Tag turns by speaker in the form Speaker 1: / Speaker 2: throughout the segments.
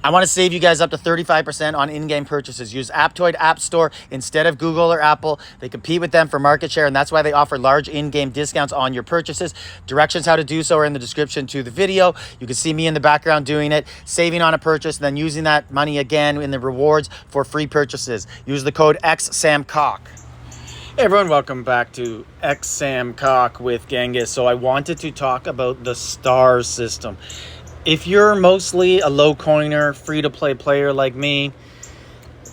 Speaker 1: I want to save you guys up to 35% on in-game purchases. Use Aptoide App Store instead of Google or Apple. They compete with them for market share, and that's why they offer large in-game discounts on your purchases. Directions how to do so are in the description to the video. You can see me in the background doing it, saving on a purchase, and then using that money again in the rewards for free purchases. Use the code X-Samkok. Hey everyone, welcome back to X-Samkok with Genghis. So I wanted to talk about the star system. If you're mostly a low coiner, free-to-play player like me,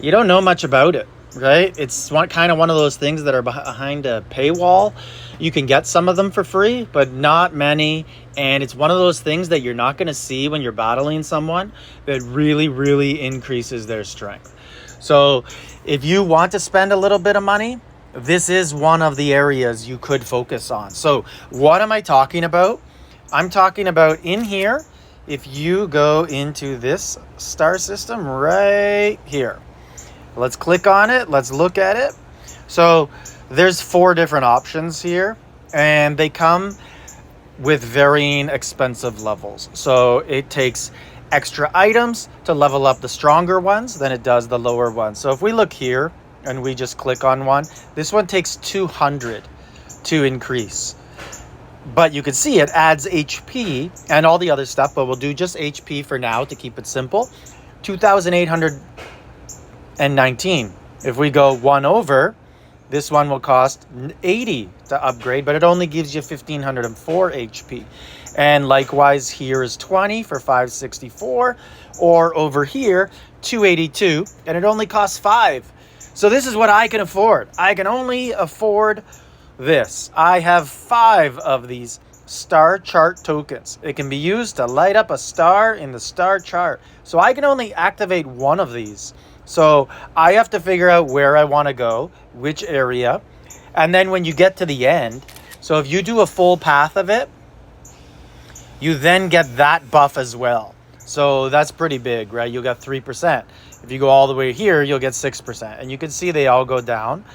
Speaker 1: you don't know much about it, right? It's kind of one of those things that are behind a paywall. You can get some of them for free, but not many. And it's one of those things that you're not going to see when you're battling someone that really, really increases their strength. So if you want to spend a little bit of money, this is one of the areas you could focus on. So what am I talking about? I'm talking about in here. If you go into this star system right here, let's click on it. Let's look at it. So there's 4 different options here, and they come with varying expensive levels. So it takes extra items to level up the stronger ones than it does the lower ones. So if we look here and we just click on one, this one takes 200 to increase. But you can see it adds HP and all the other stuff, but we'll do just HP for now to keep it simple. 2,819. If we go one over, this one will cost 80 to upgrade, but it only gives you 1,504 HP. And likewise, here is 20 for 564, or over here, 282, and it only costs 5. So this is what I can afford. I can only afford this. I have 5 of these star chart tokens. It can be used to light up a star in the star chart. So I can only activate one of these. So I have to figure out where I want to go, which area. And then when you get to the end, so if you do a full path of it, you then get that buff as well. So that's pretty big, right? You'll get 3%. If you go all the way here, you'll get 6%. And you can see they all go down.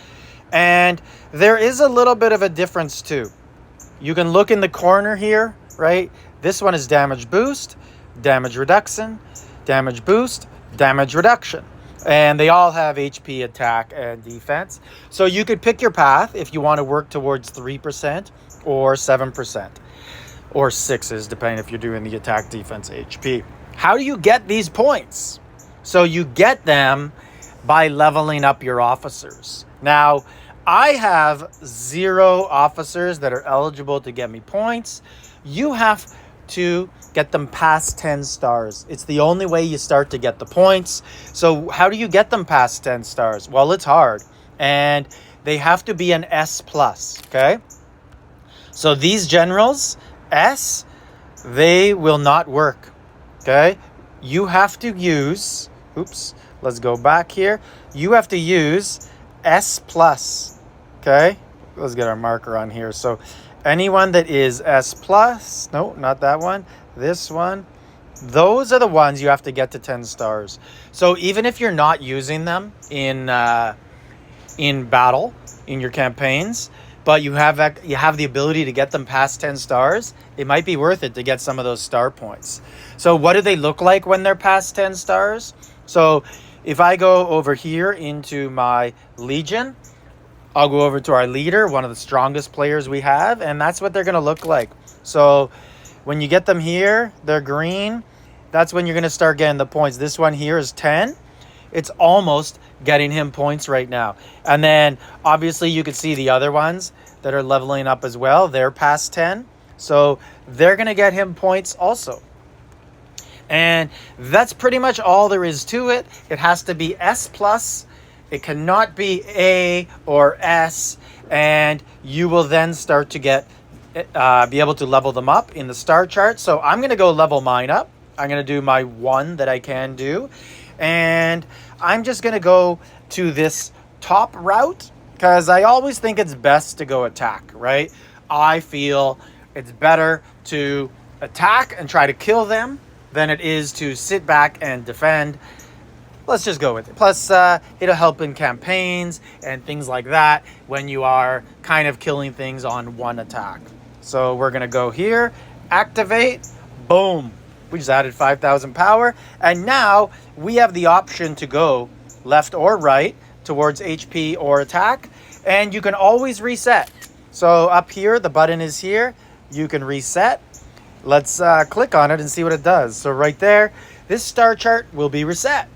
Speaker 1: And there is a little bit of a difference too. You can look in the corner here, right? This one is damage boost, damage reduction, damage boost, damage reduction. And they all have HP, attack, and defense. So you could pick your path if you want to work towards 3% or 7%. Or 6s, depending if you're doing the attack, defense, HP. How do you get these points? So you get them by leveling up your officers. Now, I have 0 officers that are eligible to get me points. You have to get them past 10 stars. It's the only way you start to get the points. So how do you get them past 10 stars? Well, it's hard. And they have to be an S+, okay? So these generals, S, they will not work, okay? You have to use, let's go back here. You have to use S+, okay? Let's get our marker on here. So anyone that is S+, no, not that one, this one, those are the ones you have to get to 10 stars. So even if you're not using them in battle, in your campaigns, but you have the ability to get them past 10 stars, it might be worth it to get some of those star points. So what do they look like when they're past 10 stars? So if I go over here into my Legion, I'll go over to our leader, one of the strongest players we have, and that's what they're going to look like. So when you get them here, they're green. That's when you're going to start getting the points. This one here is 10. It's almost getting him points right now. And then obviously you can see the other ones that are leveling up as well. They're past 10. So they're going to get him points also. And that's pretty much all there is to it. It has to be S+. It cannot be A or S. And you will then start to be able to level them up in the star chart. So I'm going to go level mine up. I'm going to do my 1 that I can do. And I'm just going to go to this top route because I always think it's best to go attack, right? I feel it's better to attack and try to kill them than it is to sit back and defend. Let's just go with it. Plus, it'll help in campaigns and things like that when you are kind of killing things on one attack. So we're going to go here, activate, boom. We just added 5,000 power. And now we have the option to go left or right towards HP or attack. And you can always reset. So up here, the button is here. You can reset. Let's click on it and see what it does. So right there, this star chart will be reset.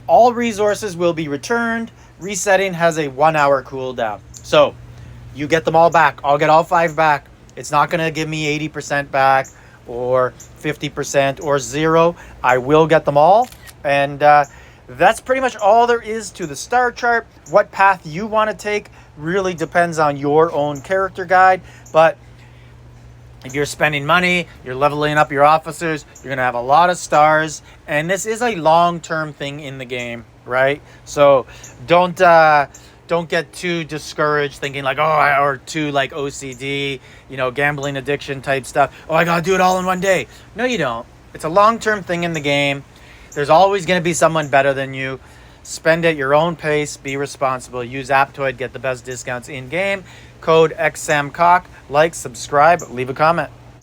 Speaker 1: All resources will be returned. Resetting has a 1 hour cooldown. So you get them all back. I'll get all 5 back. It's not going to give me 80% back or 50% or 0. I will get them all. And that's pretty much all there is to the star chart. What path you want to take really depends on your own character guide. But if you're spending money, you're leveling up your officers, you're going to have a lot of stars. And this is a long-term thing in the game, right? So don't get too discouraged thinking like, oh, or too like OCD, gambling addiction type stuff. Oh, I got to do it all in one day. No, you don't. It's a long-term thing in the game. There's always going to be someone better than you. Spend at your own pace. Be responsible. Use Aptoide. Get the best discounts in-game. Code X-Samkok. Like, subscribe, leave a comment.